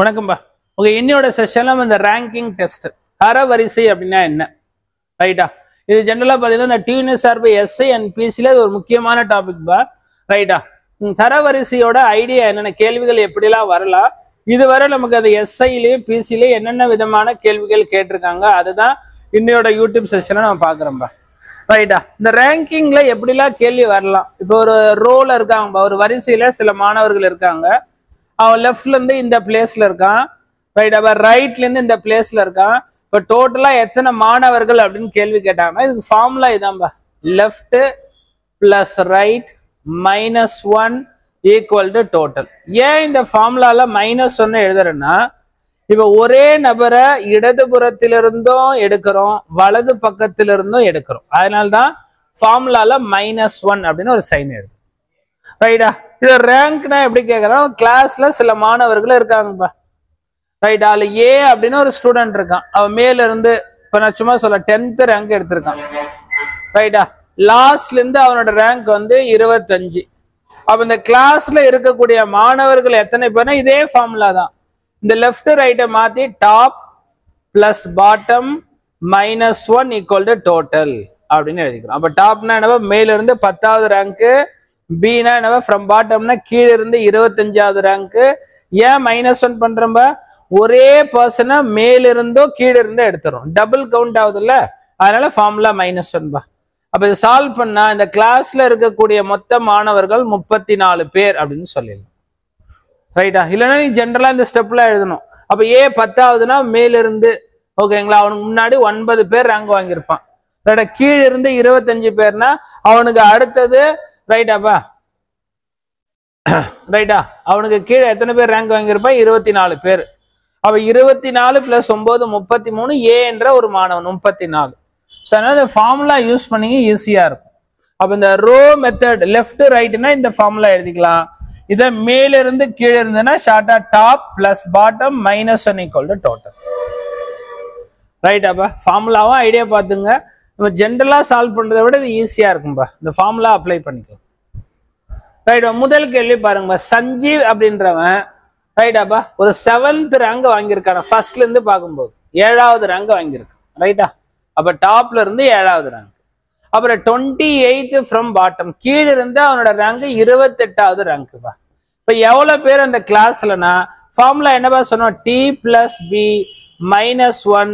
வணக்கம்பா. Okay, இன்னையோட செஷன்ல இந்த ranking test தரவரிசை அப்படின்னா என்ன, ரைட்டா? இது ஜென்ரலா பாத்தீங்கன்னா டியூனிஸ் சார்பு எஸ்ஐ அண்ட் பிசில இது ஒரு முக்கியமான டாபிக் பா, ரைட்டா? தரவரிசையோட ஐடியா என்னென்ன, கேள்விகள் எப்படிலாம் வரலாம், இதுவரை நமக்கு அது எஸ்ஐலயும் பிசிலயும் என்னென்ன விதமான கேள்விகள் கேட்டிருக்காங்க, அதுதான் இன்னையோட யூடியூப் செஷனை நம்ம பாக்குறோம்பா, ரைட்டா? இந்த ரேங்கிங்ல எப்படிலாம் கேள்வி வரலாம். இப்போ ஒரு ரோல இருக்காங்கப்பா, ஒரு வரிசையில சில மாணவர்கள் இருக்காங்க. அவன் லெஃப்ட்ல இருந்து இந்த பிளேஸ்ல இருக்கான், ரைட்? அவன் ரைட்ல இருந்து இந்த பிளேஸ்ல இருக்கான். இப்போ டோட்டலா எத்தனை மாணவர்கள் அப்படின்னு கேள்வி கேட்டாங்கன்னா இதுக்கு ஃபார்முலா இதான்பா, left plus right minus 1 equal to total. ஏன் இந்த ஃபார்முலால -1 எழுதுறேன்னா, இப்ப ஒரே நபரை இடதுபுறத்திலிருந்தும் எடுக்கிறோம், வலது பக்கத்திலிருந்தும் எடுக்கிறோம். அதனால்தான் ஃபார்முலால -1 அப்படின்னு ஒரு சைன் எழுது, ரைட்டா? இது ரேங்க்னா எப்படி கேட்கறோம், கிளாஸ்ல சில மாணவர்கள் இருக்காங்கப்பா, ரைட்? அதுல ஏ அப்படின்னு ஒரு ஸ்டூடெண்ட் இருக்கான். அவன் மேல இருந்து இப்ப நான் சும்மா சொல்ல 10th ரேங்க் எடுத்திருக்கான், ரைட்டா? லாஸ்ட்ல இருந்து அவனோட ரேங்க் வந்து 25. அப்ப இந்த கிளாஸ்ல இருக்கக்கூடிய மாணவர்கள் எத்தனை பேர்னா இதே ஃபார்முலா தான். இந்த லெஃப்ட் ரைட்டை மாத்தி top plus bottom -1 equal to total அப்படின்னு எழுதிக்கிறோம். அப்ப டாப்னா என்னவா, மேல இருந்து 10வது ரேங்க், பினா என்னவா ஃப்ரம் பாட்டம்னா கீழே இருந்து 25வது ரேங்க். ஏன் -1 பண்றோம்ப, ஒரே பர்சனை மேல இருந்தோ கீழே இருந்தோ எடுத்துரும், டபுள் கவுண்ட் ஆகுது இல்ல, அதனால ஃபார்முலா -1 பா. அப்ப இதை சால்வ் பண்ணா இந்த கிளாஸ்ல இருக்கக்கூடிய மொத்த மாணவர்கள் 34 பேர் அப்படின்னு சொல்லிடலாம், ரைட்டா? இல்லைன்னா நீ ஜென்ரலா இந்த ஸ்டெப்ல எழுதணும். அப்ப ஏ 10வதுனா மேல இருந்து, ஓகேங்களா, அவனுக்கு முன்னாடி 9 பேர் ரேங்க் வாங்கியிருப்பான், ரைட்டா? கீழே இருந்து 25 பேர்னா அவனுக்கு அடுத்தது, ரைட்டாப்பா, ரைட்டா? அவனுக்கு கீழே எத்தனை பேர் ரேங்க் வாங்கியிருப்பான், 24 பேர். அப்ப 24 + 9 33, ஏ என்ற ஒரு மாணவன் 34. ஸோ அதனால இந்த ஃபார்முலா யூஸ் பண்ணீங்க, ஈஸியா இருக்கும். அப்ப இந்த ரோ மெத்தட் லெஃப்ட் ரைட்னா இந்த ஃபார்முலா எழுதிக்கலாம். இதை மேல இருந்து கீழே இருந்துன்னா ஷார்ட்டா top plus bottom -1 equal to total, ரைட்டாப்பா? ஃபார்முலாவும் ஐடியா பார்த்துங்க. நம்ம ஜென்ரலா சால்வ் பண்றதை விட இது ஈஸியா இருக்கும்பா, இந்த ஃபார்முலா அப்ளை பண்ணிக்கலாம், ரைட்? முதல் கேள்வி பாருங்கப்பா, சஞ்சீவ் அப்படின்றவன், ரைட்டாப்பா, ஒரு 7th ரேங்க் வாங்கியிருக்கான, ஃபர்ஸ்ட்ல இருந்து பார்க்கும்போது 7வது ரேங்க் வாங்கியிருக்கான், ரைட்டா? அப்ப டாப்ல இருந்து 7வது ரேங்க். அப்புறம் 28th ஃப்ரம் பாட்டம், கீழே இருந்து அவனோட ரேங்க் 28வது ரேங்க்பா. இப்ப எவ்வளவு பேர் அந்த கிளாஸ்லனா ஃபார்முலா என்னப்பா சொன்னோம், T plus B -1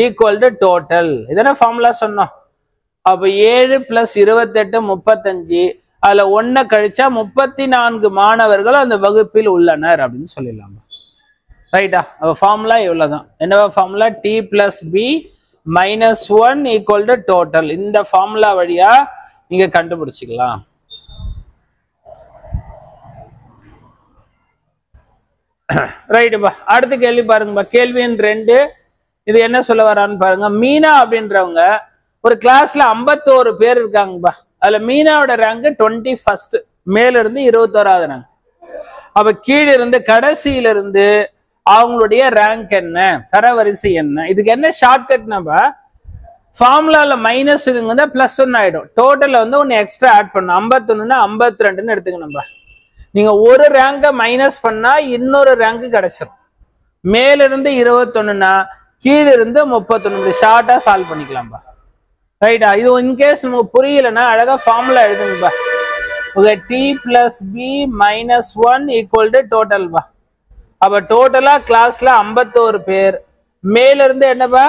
equal to total, இதான ஃபார்முலா சொன்னோம். அப்ப 7 + 28 35, அதுல 1 கழிச்சா 34 மாணவர்கள் அந்த வகுப்பில் உள்ளனர் அப்படின்னு சொல்லிடலாம், ரைட்டா? அப்ப ஃபார்முலா இவ்வளவுதான். என்னவா formula, T plus B -1 equal to total. இந்த ஃபார்முலா வழியா நீங்க கண்டுபிடிச்சிக்கலாம், ரைட்டுப்பா? அடுத்த கேள்வி பாருங்கப்பா, கேள்வி எண் 2. இது என்ன சொல்ல வரான்னு பாருங்க. மீனா அப்படின்றவங்க ஒரு கிளாஸ்ல 51 பேர் இருக்காங்கப்பா. அதுல மீனாவோட ரேங்க் 21st, மேல இருந்து 21வது ரேங்க். அப்ப கீழே இருந்து கடைசியில இருந்து அவங்களுடைய ரேங்க் என்ன, தரவரிசை என்ன, இதுக்கு என்ன ஷார்ட்கட்னாப்பா, ஃபார்முலால மைனஸ் இதுங்க +1 ஆயிடும், டோட்டல்ல வந்து ஒன்னு எக்ஸ்ட்ரா ஆட் பண்ணும். 51னா 52ன்னு எடுத்துக்கணும்பா. நீங்க ஒரு ரேங்க மைனஸ் பண்ணா இன்னொரு ரேங்க் கிடைச்சிடும். மேல இருந்து 21னா கீழே இருந்து 31, ஷார்ட்டா சால்வ் பண்ணிக்கலாம்பா, ரைட்டா? இது இன்கேஸ் நமக்கு புரியலன்னா அழகா ஃபார்முலா எழுதுங்கப்பா. Okay, T plus B -1 equal to total பா. அப்ப டோட்டலா கிளாஸ்ல 51 பேர், மேல இருந்து என்னப்பா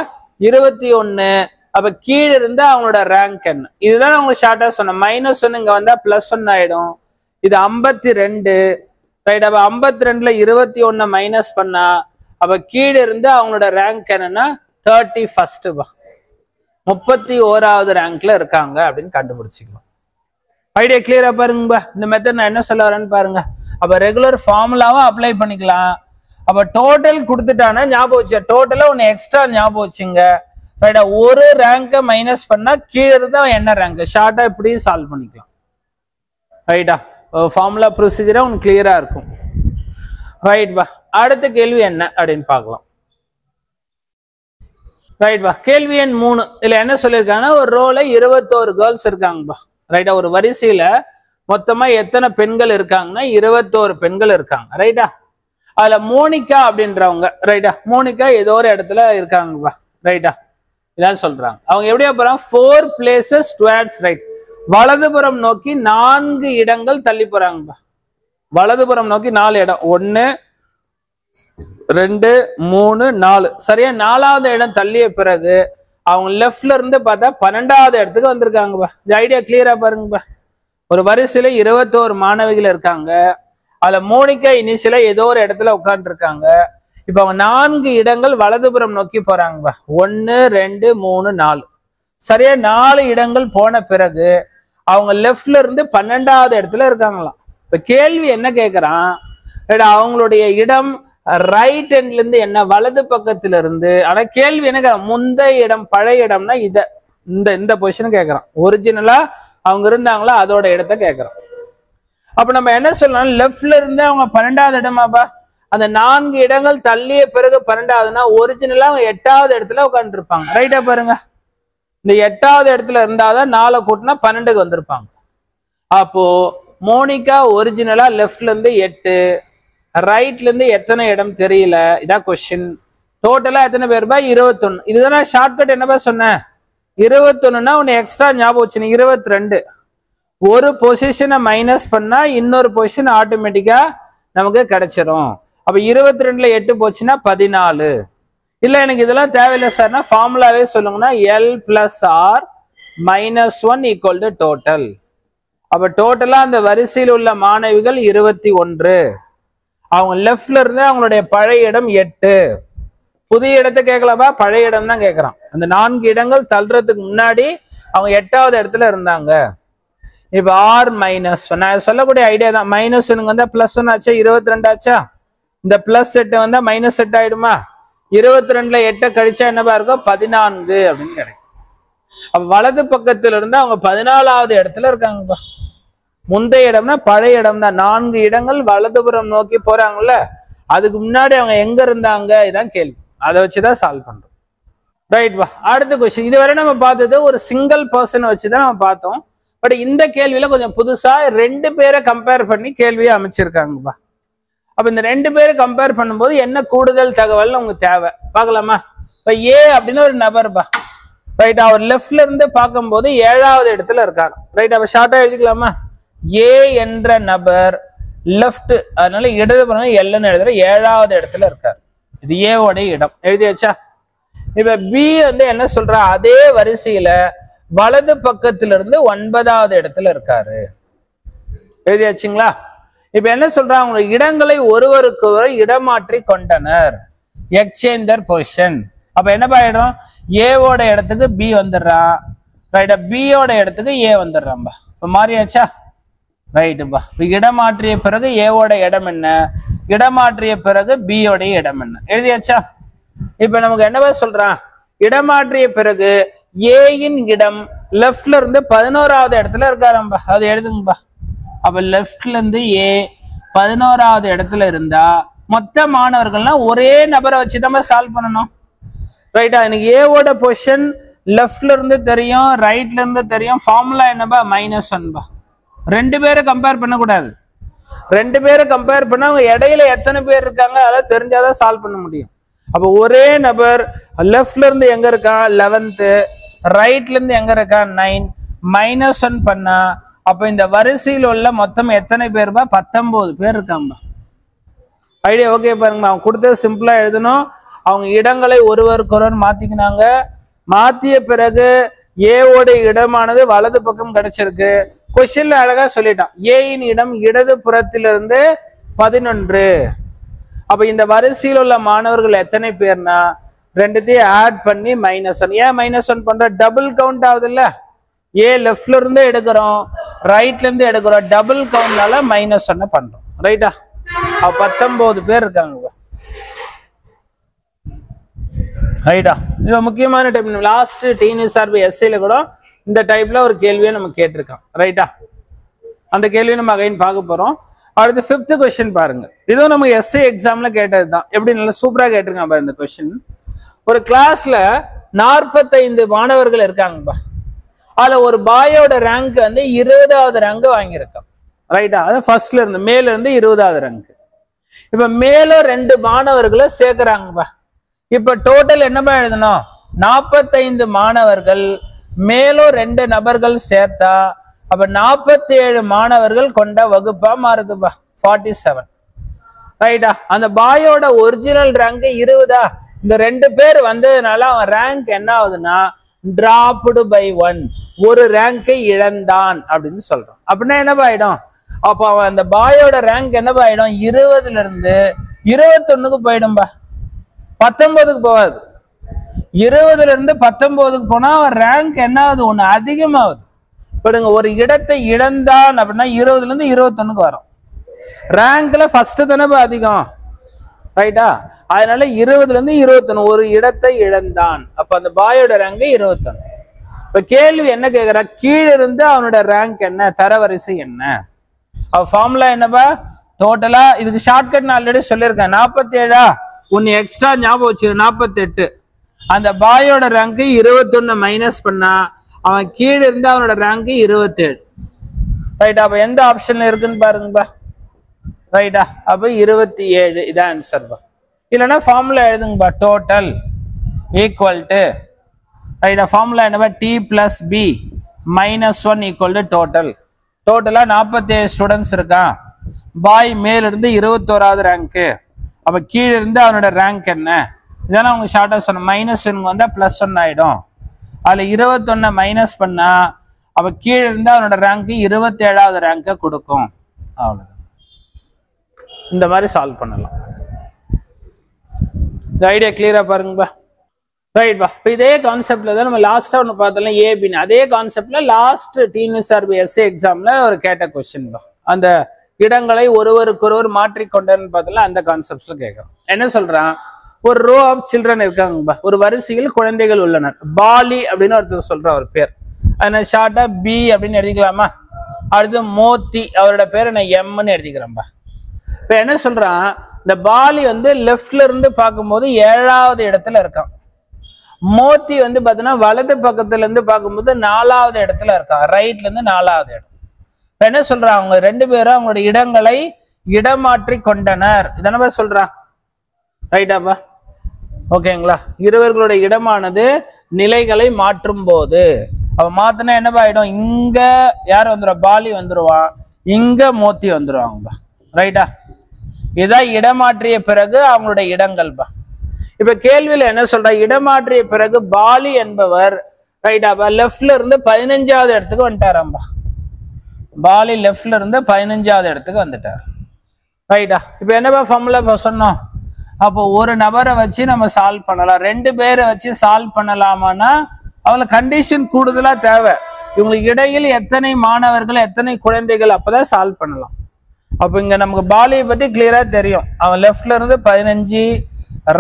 21, அப்ப கீழே இருந்து அவங்களோட ரேங்க் என்ன, இதுதான் அவங்க ஷார்ட்டா சொன்ன. -1 இங்க வந்தா +1 ஆயிடும். இது 52, ரைட்? அப்ப 52ல 21 மைனஸ் பண்ணா அப்ப கீழே இருந்து அவங்களோட ரேங்க் என்னன்னா 31st பா, 31வது ரேங்க்ல இருக்காங்க அப்படின்னு கண்டுபிடிச்சிக்கலாம். ஐடியா கிளியரா பாருங்கப்பா. இந்த மெத்தட் நான் என்ன சொல்ல வரேன்னு பாருங்க. அப்ப ரெகுலர் ஃபார்முலாவும் அப்ளை பண்ணிக்கலாம். அப்ப டோட்டல் கொடுத்துட்டானா ஞாபகம் வச்சு, டோட்டலா ஒன்னு எக்ஸ்ட்ரா ஞாபகம் வச்சுங்க, ரைட்டா? ஒரு ரேங்க மைனஸ் பண்ணா கீழே இருந்தா என்ன ரேங்க், ஷார்ட்டா இப்படி சால்வ் பண்ணிக்கலாம், ரைட்டா? ஃபார்முலா ப்ரொசீஜரா உங்களுக்கு கிளியரா இருக்கும், ரைட் பா? அடுத்த கேள்வி என்ன அப்படின்னு பார்க்கலாம், ரைட் பா? கேள்வி எண் 3. இதுல என்ன சொல்லியிருக்காங்கன்னா, ஒரு ரோல 21 கேர்ள்ஸ் இருக்காங்கப்பா, ரைட்டா? ஒரு வரிசையில மொத்தமா எத்தனை பெண்கள் இருக்காங்கன்னா 21 பெண்கள் இருக்காங்க, ரைட்டா? அதுல மோனிகா அப்படின்றவங்க ரைட்டா, மோனிகா ஏதோ ஒரு இடத்துல இருக்காங்கப்பா ரைட்டா, இதான் சொல்றாங்க. அவங்க எப்படியா போறாங்க, 4 places towards right, வலதுபுறம் நோக்கி 4 இடங்கள் தள்ளி போறாங்கப்பா. வலதுபுறம் நோக்கி 4 இடம், 1 2 3 4, சரியா 4வது இடம் தள்ளிய பிறகு அவங்க லெஃப்ட்ல இருந்து பார்த்தா 12வது இடத்துக்கு வந்திருக்காங்கப்பா. இந்த ஐடியா கிளியரா பாருங்கப்பா. ஒரு வரிசையில 21 மாணவிகள் இருக்காங்க. அதுல மோனிகா இனிஷியலா ஏதோ ஒரு இடத்துல உட்கார்ந்து இருக்காங்க. இப்ப அவங்க 4 இடங்கள் வலதுபுறம் நோக்கி போறாங்கப்பா. 1 2 3 4, சரியா 4 இடங்கள் போன பிறகு அவங்க லெஃப்ட்ல இருந்து 12வது இடத்துல இருக்காங்களாம். இப்ப கேள்வி என்ன கேட்கறான், அவங்களுடைய இடம் ரைட் ஹேண்ட்ல இருந்து என்ன, வலது பக்கத்துல இருந்து. ஆனா கேள்வி என்ன, முந்தைய இடம் பழைய இடம்னா இந்த பொசிஷன் கேட்கறான். ஒரிஜினலா அவங்க இருந்தாங்களா அதோட இடத்த கேட்கறான். அப்ப நம்ம என்ன சொல்லலாம், லெஃப்ட்ல இருந்து அவங்க 12வது இடமாப்பா. அந்த 4 இடங்கள் தள்ளிய பிறகு 12வதுனா ஒரிஜினலா அவங்க 8வது இடத்துல உட்கார்ந்து இருப்பாங்க. ரைட்டா பாருங்க, இந்த 8வது இடத்துல இருந்தாதான் 4 கூட்டினா 12க்கு வந்திருப்பாங்க. அப்போ மோனிகா ஒரிஜினலா லெஃப்ட்ல இருந்து 8, ரைட்ல இருந்து எத்தனை இடம் தெரியல, இதான் கொஸ்டின். டோட்டலா எத்தனை பேருப்பா, 21. இதுதான் ஷார்ட்கட். என்னப்பா சொன்னேன், 21னா ஒன்னு எக்ஸ்ட்ரா ஞாபகம் வச்சு 22. ஒரு பொசிஷனை மைனஸ் பண்ணா இன்னொரு பொசிஷன் ஆட்டோமேட்டிக்கா நமக்கு கிடைச்சிரும். அப்ப 22ல 8 போச்சுன்னா 14. இல்ல எனக்கு இதெல்லாம் தேவையில்லை சார்னா ஃபார்முலாவே சொல்லுங்கன்னா L + R - 1 = டோட்டல். அப்ப டோட்டலா அந்த வரிசையில் உள்ள மாணவிகள் 21. அவங்க லெஃப்ட்ல இருந்து அவங்களுடைய பழைய இடம் 8. புதிய இடத்தை கேட்கலப்பா, பழைய இடம் தான் கேட்கறான். அந்த 4 இடங்கள் தள்ளுறதுக்கு முன்னாடி அவங்க 8வது இடத்துல இருந்தாங்க. இப்ப R - 1, நான் சொல்லக்கூடிய ஐடியா தான். -1 வந்தா +1 ஆச்சா, 22 ஆச்சா. இந்த +8 வந்தா -8 ஆயிடுமா. 22ல 8 கழிச்சா என்னப்பா இருக்கும், 14 அப்படின்னு கிடைக்கும். அப்ப வலது பக்கத்துல இருந்து அவங்க 14வது இடத்துல இருக்காங்கப்பா. முந்தைய இடம்னா பழைய இடம் தான். 4 இடங்கள் வலதுபுறம் நோக்கி போறாங்கல்ல, அதுக்கு முன்னாடி அவங்க எங்க இருந்தாங்க, இதான் கேள்வி. அதை வச்சுதான் சால்வ் பண்றோம். ரைட் பா. அடுத்த கொஸ்டின். இதுவரை நம்ம பார்த்தது ஒரு சிங்கிள் பர்சன் வச்சுதான் நம்ம பார்த்தோம். பட் இந்த கேள்வியில கொஞ்சம் புதுசா 2 பேரை கம்பேர் பண்ணி கேள்வியை அமைச்சிருக்காங்கப்பா. அப்ப இந்த 2 பேரை கம்பேர் பண்ணும்போது என்ன கூடுதல் தகவல் உங்களுக்கு தேவை பார்க்கலாமா. இப்ப ஏ அப்படின்னு ஒரு நபர்பா, ரைட், அவர் லெஃப்ட்ல இருந்து பார்க்கும்போது 7வது இடத்துல இருக்காரு. ரைட், அப்ப ஷார்ட்டா எழுதிக்கலாமா, ஏ என்ற நபர் லெஃப்ட், அதனால இடதுபுறம் எல்லுன்னு எழுதுற 7வது இடத்துல இருக்காரு. இது ஏவோட இடம் எழுதியாச்சா. இப்ப பி வந்து என்ன சொல்றா, அதே வரிசையில வலது பக்கத்துல இருந்து 9வது இடத்துல இருக்காரு. எழுதியாச்சுங்களா. இப்ப என்ன சொல்றா, அவங்க இடங்களை ஒருவருக்கு ஒரு இடமாற்றி கொண்டனர், எக்ஸ்சேஞ்ச் தர் பொசிஷன். அப்ப என்ன ஆயிடும், ஏவோட இடத்துக்கு பி வந்துடுறான், ரைட்டா, பியோட இடத்துக்கு ஏ வந்துடுறான்பா. இப்ப மாறியாச்சா. ரைட்டுப்பா. இப்ப இடமாற்றிய பிறகு ஏவோட இடம் என்ன, இடமாற்றிய பிறகு பியோடைய இடம் என்ன, எழுதியாச்சா. இப்ப நமக்கு என்னவா சொல்றான், இடமாற்றிய பிறகு ஏயின் இடம் லெஃப்ட்ல இருந்து 11வது இடத்துல இருக்காரம்பா, அது எழுதுங்கப்பா. அப்ப லெஃப்ட்ல இருந்து ஏ 11வது இடத்துல இருந்தா மொத்த மாணவர்கள்னா ஒரே நபரை வச்சுதான் சால்வ் பண்ணணும். ரைட்டா, எனக்கு ஏவோட பொசிஷன் லெஃப்ட்ல இருந்து தெரியும், ரைட்ல இருந்து தெரியும். ஃபார்முலா என்னப்பா, -1 பா. 2 பேரை கம்பேர் பண்ணக்கூடாது. 2 பேரை கம்பேர் பண்ணா அவங்க இடையில எத்தனை பேர் இருக்காங்க அதை தெரிஞ்சாதான் சால்வ் பண்ண முடியும். அப்ப ஒரே நபர் லெஃப்ட்ல இருந்து எங்க இருக்கான் 11th, ரைட்ல இருந்து எங்க இருக்கான் 9, -1 பண்ணா அப்ப இந்த வரிசையில் உள்ள மொத்தம் எத்தனை பேர்பா, 19 பேர் இருக்காம்பா. ஐடியா ஓகே பாருங்கம்மா. அவங்க கொடுத்தது சிம்பிளா எழுதணும். அவங்க இடங்களை ஒருவருக்கொருவர் மாத்திக்கினாங்க. மாத்திய பிறகு ஏவோட இடமானது வலது பக்கம் கிடைச்சிருக்கு. கொஸ்டின்ல அழகா சொல்லிட்டான், ஏயின் இடம் இடது புறத்திலிருந்து 11. அப்ப இந்த வரிசையில் உள்ள மாணவர்கள் எத்தனை பேர்னா 2த்தையும் ஆட் பண்ணி -1. ஏன் -1 பண்ற, டபுள் கவுண்ட் ஆகுது இல்ல. ஏ லெஃப்ட்ல இருந்து எடுக்கிறோம், ரைட்ல இருந்து எடுக்கிறோம், டபுள் கவுண்ட்னால -1 பண்றோம். ரைட்டா, 19 பேர் இருக்காங்க. ரைட்டா, இது முக்கியமான டைப். லாஸ்ட் TNSRB எஸ்ஐல கூட இந்த டைப்ல ஒரு கேள்வியை நம்ம கேட்டிருக்கோம். ரைட்டா, அந்த கேள்வியை நம்ம அகைன் பார்க்க போறோம். அடுத்து 5th கொஸ்டின் பாருங்க. இதுவும் நம்ம எஸ்ஐ எக்ஸாம்ல கேட்டது தான். எப்படி நல்லா சூப்பரா கேட்டிருக்காங்க இந்த கொஸ்டின். ஒரு கிளாஸ்ல 45 மாணவர்கள் இருக்காங்கப்பா. அதுல ஒரு பாயோட ரேங்க் வந்து 20வது ரேங்க் வாங்கியிருக்கான். ரைட்டா, அது ஃபர்ஸ்ட்ல இருந்து மேல இருந்து 20வது ரேங்க். இப்ப மேலும் 2 மாணவர்களை சேர்க்கிறாங்கப்பா. இப்ப டோட்டல் என்னப்பா எழுதணும்? 45 மாணவர்கள் மேலும் 2 நபர்கள் சேர்த்தா அப்ப 47 மாணவர்கள் கொண்ட வகுப்பா மாறுதுப்பா. 47 ரைட்டா. அந்த பாயோட ஒரிஜினல் ரேங்க் 20. இந்த 2 பேர் வந்ததுனால அவன் ரேங்க் என்ன ஆகுதுன்னா டிராப்டு பை 1, ஒரு ரேங்கை இழந்தான் அப்படின்னு சொல்றான். அப்படின்னா என்னப்பா ஆயிடும்? அப்ப அவன் அந்த பாயோட ரேங்க் என்னப்பா ஆயிடும்? 20ல இருந்து 21க்கு போயிடும்பா, 19க்கு போகாது. 20ல இருந்து 19க்கு போனா அவன் ரேங்க் என்ன ஆகுது? ஒண்ணு அதிகமாகுது. இப்ப ஒரு இடத்தை இழந்தான் அப்படின்னா 20ல இருந்து 21க்கு வரும். ரேங்க்ல ஃபர்ஸ்ட் தானே அதிகம், ரைட்டா? அதனால 20ல இருந்து 21, ஒரு இடத்தை இழந்தான். அப்ப அந்த பாயோட ரேங்க் 21. இப்ப கேள்வி என்ன கேக்குறா? கீழே இருந்து அவனோட ரேங்க் என்ன, தரவரிசை என்ன? அவ ஃபார்முலா என்னப்பா? டோட்டலா இதுக்கு ஷார்ட்கட் நான் ஆல்ரெடி சொல்லியிருக்கேன். 47 ஒன்னு எக்ஸ்ட்ரா ஞாபகம் வச்சு 48. அந்த பாயோட ரேங்க் 21 மைனஸ் பண்ணா அவன் கீழே இருந்து அவனோட ரேங்க் 27, ரைட்டா? அப்ப எந்த ஆப்ஷன்ல இருக்குன்னு பாருங்கப்பா, ரைட்டா? அப்ப 27 இதான் ஆன்சர் பா. இல்லைன்னா ஃபார்முலா எழுதுங்கப்பா. டோட்டல் ஈக்குவல் டு, ரைட்டா? ஃபார்முலா என்னப்பா? T plus B minus 1 equal to total. டோட்டலா 47 ஸ்டூடெண்ட்ஸ் இருக்கான். பாய் மேல இருந்து 21வது ரேங்க்கு. அப்ப கீழே இருந்து அவனோட ரேங்க் என்ன? இதெல்லாம் அவங்க ஷார்ட்டா சொன்ன. மைனஸ் 1 வந்தா பிளஸ் 1 ஆயிடும். அதுல 21 மைனஸ் பண்ணா அப்ப கீழே இருந்து அவனோட ரேங்க் 27வது ரேங்க கொடுக்கும். அவ்வளவுதான். இந்த மாதிரி சால்வ் பண்ணலாம். இந்த ஐடியா கிளியரா பாருங்கப்பா, ரைட் பா. இதே கான்செப்ட்ல தான் நம்ம லாஸ்டா ஒன்று பார்த்தோம் ஏபின்னு. அதே கான்செப்ட்ல லாஸ்ட் டிஎன்யூஎஸ்ஆர்பி எஸ்ஏ எக்ஸாம்ல ஒரு கேட்ட கொஸ்டின் பா. அந்த இடங்களை ஒருவருக்கொருவர் மாற்றிக்கொண்டன்னு பார்த்தோம்ல, அந்த கான்செப்ட்ஸ்ல கேட்கறோம். என்ன சொல்றான்? ஒரு ரோ ஆஃப் சில்ட்ரன் இருக்காங்கப்பா, ஒரு வரிசையில் குழந்தைகள் உள்ளனர். பாலி அப்படின்னு ஒருத்தர் சொல்ற ஒரு பேர், அதனால ஷார்ட்டா பி அப்படின்னு எழுதிக்கலாமா? அடுத்து மோத்தி, அவரோட பேர் நான் எம்ன்னு எழுதிக்கிறேன்பா. இப்ப என்ன சொல்றான்? இந்த பாலி வந்து லெஃப்ட்ல இருந்து பார்க்கும்போது 7வது இடத்துல இருக்கான். மோத்தி வந்து பாத்தீங்கன்னா வலது பக்கத்துல இருந்து பார்க்கும்போது 4வது இடத்துல இருக்கான். ரைட்ல இருந்து 4வது இடம். இப்ப என்ன சொல்றான்? அவங்க 2 பேரும் அவங்களோட இடங்களை இடமாற்றி கொண்டனர். இதனப்பா சொல்றான், ரைட்டாப்பா? ஓகேங்களா? இருவர்களுடைய இடமானது நிலைகளை மாற்றும் போது அவ மாத்தினா என்னப்பா ஆயிடும்? இங்க யார் வந்துருவா? பாலி வந்துருவான், இங்க மோத்தி வந்துருவாங்கப்பா, ரைட்டா? இதான் இடமாற்றிய பிறகு அவங்களுடைய இடங்கள்பா. இப்ப கேள்வியில என்ன சொல்ற? இடமாற்றிய பிறகு பாலி என்பவர், ரைட்டாப்பா, லெஃப்ட்ல இருந்து 15வது இடத்துக்கு வந்துட்டாராம்பா. பாலி லெஃப்ட்ல இருந்து 15வது இடத்துக்கு வந்துட்டார், ரைட்டா? இப்ப என்னப்பா ஃபார்முலா சொன்னோம்? அப்போ ஒரு நபரை வச்சு நம்ம சால்வ் பண்ணலாம். 2 பேரை வச்சு சால்வ் பண்ணலாமான்னா அவங்களுக்கு கண்டிஷன் கூடுதலா தேவை. இவங்களுக்கு இடையில் எத்தனை மாணவர்கள், எத்தனை குழந்தைகள், அப்பதான் சால்வ் பண்ணலாம். அப்ப இங்க நமக்கு பாலியை பத்தி கிளியரா தெரியும். அவன் லெஃப்ட்ல இருந்து 15,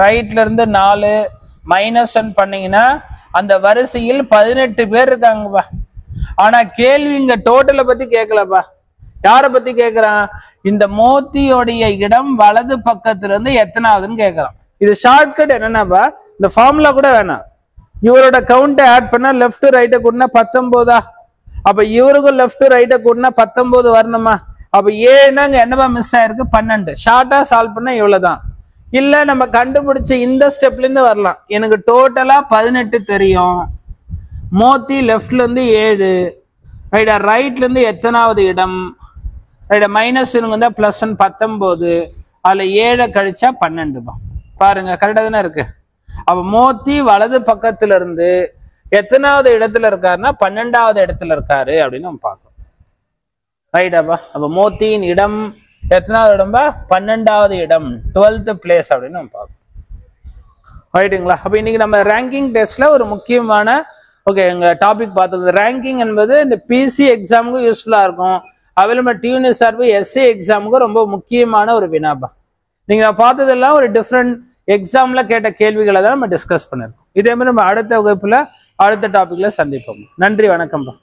ரைட்ல இருந்து 4 மைனஸ் 1 பண்ணீங்கன்னா அந்த வரிசையில் 18 பேர் இருக்காங்கப்பா. ஆனா கேள்வி இங்க டோட்டலை பத்தி கேட்கலப்பா. யாரை பத்தி கேட்கிறான்? இந்த மோத்தியோடைய இடம் வலது பக்கத்துல இருந்து எத்தனாவதுன்னு கேட்கறான். இது ஷார்ட்கட் என்னன்னாப்பா, இந்த ஃபார்முலா கூட வேணாம். இவரோட கவுண்டை ஆட் பண்ணா லெஃப்ட் ரைட்டை கூட்டினா 19. அப்ப இவருக்கும் லெஃப்ட் ரைட்டை கூட்டினா 19 வரணுமா? அப்ப ஏன்னாங்க என்னப்பா மிஸ் ஆயிருக்கு? 12. ஷார்ட்டா சால்வ் பண்ணா இவ்வளவுதான். இல்ல நம்ம கண்டுபிடிச்ச இந்த ஸ்டெப்ல இருந்து வரலாம். எனக்கு டோட்டலா 18 தெரியும். மோத்தி லெஃப்ட்ல இருந்து 7, ரைட்டா? ரைட்ல இருந்து எத்தனாவது இடம், ரைட்டா? மைனஸ் இருந்தா பிளஸ் 1 19, அதுல 7 கழிச்சா 12. பாருங்க கரெக்டா தானே இருக்கு. அப்ப மோத்தி வலது பக்கத்துல இருந்து எத்தனாவது இடத்துல இருக்காருன்னா 12வது இடத்துல இருக்காரு அப்படின்னு நம்ம பார்க்கணும், ரைட்டாப்பா? அப்ப மோத்தியின் இடம் எத்தனாவது இடம்பா? 12வது இடம், 12th பிளேஸ் அப்படின்னு நம்ம பார்க்கணும், ரைட்டுங்களா? அப்ப இன்னைக்கு நம்ம ரேங்கிங் டெஸ்ட்ல ஒரு முக்கியமான எங்க டாபிக் பார்த்தது. ரேங்கிங் என்பது இந்த பிசி எக்ஸாமுக்கும் யூஸ்ஃபுல்லா இருக்கும். அதுல நம்ம டிஎன்யூஎஸ்ஆர்பி எஸ்ஏ எக்ஸாமுக்கும் ரொம்ப முக்கியமான ஒரு வினாப்பா. நீங்க பார்த்ததெல்லாம் ஒரு டிஃப்ரெண்ட் எக்ஸாம்ல கேட்ட கேள்விகளை தான் நம்ம டிஸ்கஸ் பண்ணிருக்கோம். இதே மாதிரி நம்ம அடுத்த வகுப்புல அடுத்த டாபிக்ல சந்திப்போம். நன்றி, வணக்கம்ப்பா.